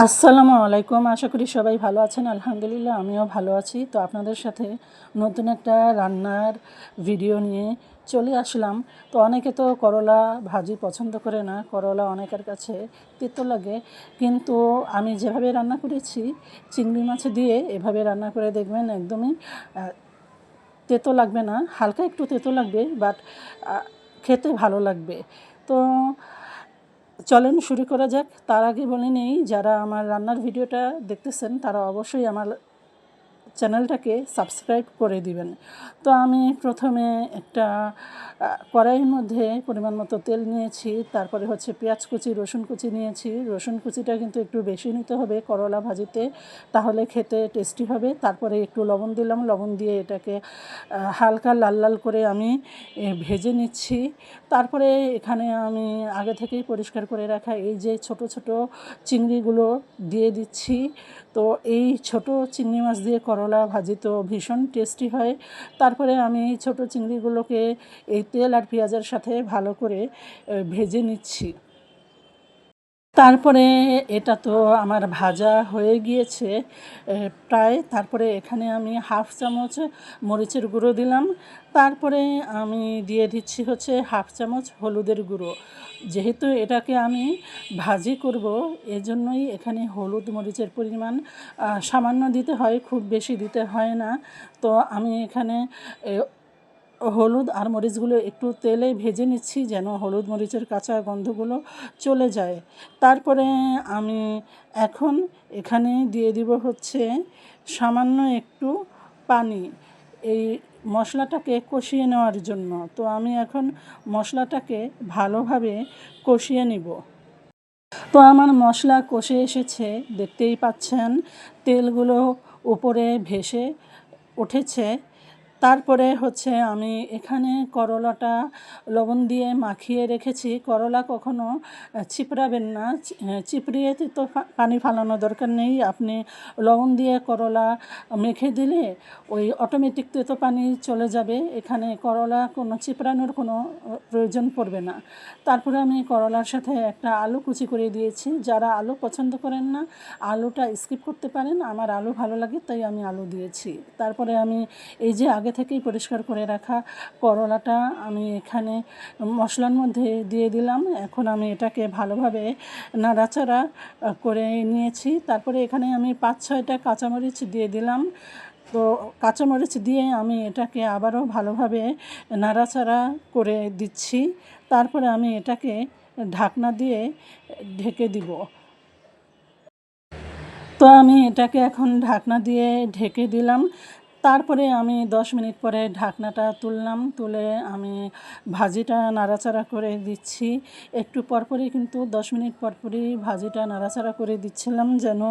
আসসালামু আলাইকুম। আশা করি সবাই ভালো আছেন। আলহামদুলিল্লাহ আমিও ভালো আছি। তো আপনাদের সাথে নতুন একটা রান্নার ভিডিও নিয়ে চলে আসলাম। তো অনেকে তো করলা ভাজি পছন্দ করে না, করলা অনেকের কাছে তেতো লাগে। কিন্তু আমি যেভাবে রান্না করেছি চিংড়ি মাছ দিয়ে, এভাবে রান্না করে দেখবেন একদমই তেতো লাগবে না। হালকা একটু তেতো লাগবে, বাট খেতে ভালো লাগবে। তো চলেন শুরু করা যাক। তার আগে বলে নেই, যারা আমার রান্নার ভিডিওটা দেখতেছেন তারা অবশ্যই আমার চ্যানেলটাকে সাবস্ক্রাইব করে দিবেন। তো আমি প্রথমে একটা কড়াইয়ের মধ্যে পরিমাণ মতো তেল নিয়েছি, তারপরে হচ্ছে পেঁয়াজ কুচি, রসুন কুচি নিয়েছি। রসুন কুচিটা কিন্তু একটু বেশি নিতে হবে করলা ভাজিতে, তাহলে খেতে টেস্টি হবে। তারপরে একটু লবণ দিলাম, লবণ দিয়ে এটাকে হালকা লাল লাল করে আমি ভেজে নিচ্ছি। তারপরে এখানে আমি আগে থেকেই পরিষ্কার করে রাখা এই যে ছোট ছোট চিংড়িগুলো দিয়ে দিচ্ছি। তো এই ছোট চিংড়ি মাছ দিয়ে করলা ভাজি তো ভীষণ টেস্টি হয়। তারপরে আমি এই ছোট চিংড়িগুলোকে এই তেল আর পেঁয়াজের সাথে ভালো করে ভেজে নিচ্ছি। তারপরে এটা তো আমার ভাজা হয়ে গিয়েছে প্রায়। তারপরে এখানে আমি হাফ চামচ মরিচের গুঁড়ো দিলাম। তারপরে আমি দিয়ে দিচ্ছি হচ্ছে হাফ চামচ হলুদের গুঁড়ো। যেহেতু এটাকে আমি ভাজি করব, এজন্যই এখানে হলুদ মরিচের পরিমাণ সামান্য দিতে হয়, খুব বেশি দিতে হয় না। তো আমি এখানে হলুদ আর মরিচগুলো একটু তেলে ভেজে নিচ্ছি, যেন হলুদ মরিচের কাঁচা গন্ধগুলো চলে যায়। তারপরে আমি এখন এখানে দিয়ে দিব হচ্ছে সামান্য একটু পানি, এই মশলাটাকে কষিয়ে নেওয়ার জন্য। তো আমি এখন মশলাটাকে ভালোভাবে কষিয়ে নিব। তো আমার মশলা কষে এসেছে, দেখতেই পাচ্ছেন তেলগুলো উপরে ভেসে উঠেছে। তারপরে হচ্ছে আমি এখানে করলাটা লবণ দিয়ে মাখিয়ে রেখেছি। করলা কখনো চিপড়াবেন না, চিপড়িয়ে তো পানি ফালানো দরকার নেই। আপনি লবণ দিয়ে করলা মেখে দিলে ওই অটোমেটিক তেতো পানি চলে যাবে, এখানে করলা কোনো চিপড়ানোর কোনো প্রয়োজন পড়বে না। তারপরে আমি করলার সাথে একটা আলু কুচি করে দিয়েছি। যারা আলু পছন্দ করেন না, আলুটা স্কিপ করতে পারেন। আমার আলু ভালো লাগে তাই আমি আলু দিয়েছি। তারপরে আমি এই যে আগে থেকেই পরিষ্কার করে রাখা করলাটা আমি এখানে মশলার মধ্যে দিয়ে দিলাম। এখন আমি এটাকে ভালোভাবে নাড়াচাড়া করে নিয়েছি। তারপরে এখানে আমি 5-6টা কাঁচামরিচ দিয়ে দিলাম। তো কাঁচামরিচ দিয়ে আমি এটাকে আবারও ভালোভাবে নাড়াচাড়া করে দিচ্ছি। তারপরে আমি এটাকে ঢাকনা দিয়ে ঢেকে দিব। তো আমি এটাকে এখন ঢাকনা দিয়ে ঢেকে দিলাম। তারপরে আমি 10 মিনিট পরে ঢাকনাটা তুললাম, তুলে আমি ভাজিটা নাড়াচাড়া করে দিচ্ছি। একটু পরপরই কিন্তু 10 মিনিট পরপরই ভাজিটা নাড়াচাড়া করে দিচ্ছিলাম, যেন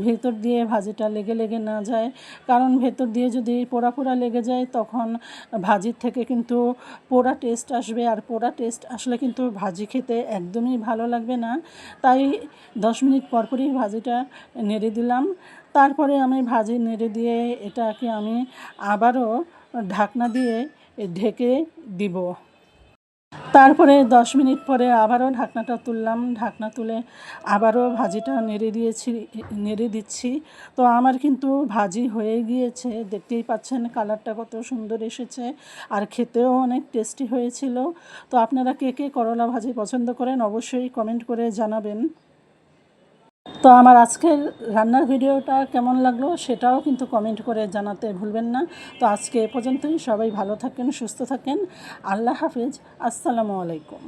ভেতর দিয়ে ভাজিটা লেগে লেগে না যায়। কারণ ভেতর দিয়ে যদি পোড়া পোড়া লেগে যায় তখন ভাজির থেকে কিন্তু পোড়া টেস্ট আসবে, আর পোড়া টেস্ট আসলে কিন্তু ভাজি খেতে একদমই ভালো লাগবে না। তাই 10 মিনিট পরপরই ভাজিটা নেড়ে দিলাম। তারপরে আমি ভাজি নেড়ে দিয়ে এটাকে আমি আবারও ঢাকনা দিয়ে ঢেকে দিব। তারপরে 10 মিনিট পরে আবারও ঢাকনাটা তুললাম, ঢাকনা তুলে আবারও ভাজিটা নেড়ে দিচ্ছি। তো আমার কিন্তু ভাজি হয়ে গিয়েছে, দেখতেই পাচ্ছেন কালারটা কত সুন্দর এসেছে, আর খেতেও অনেক টেস্টি হয়েছিল। তো আপনারা কে কে করলা ভাজি পছন্দ করেন অবশ্যই কমেন্ট করে জানাবেন। তো আমার আজকের রান্নার ভিডিওটা কেমন লাগলো সেটাও কিন্তু কমেন্ট করে জানাতে ভুলবেন না। তো আজকে এ পর্যন্তই। সবাই ভালো থাকেন, সুস্থ থাকেন। আল্লাহ হাফিজ। আসসালামু আলাইকুম।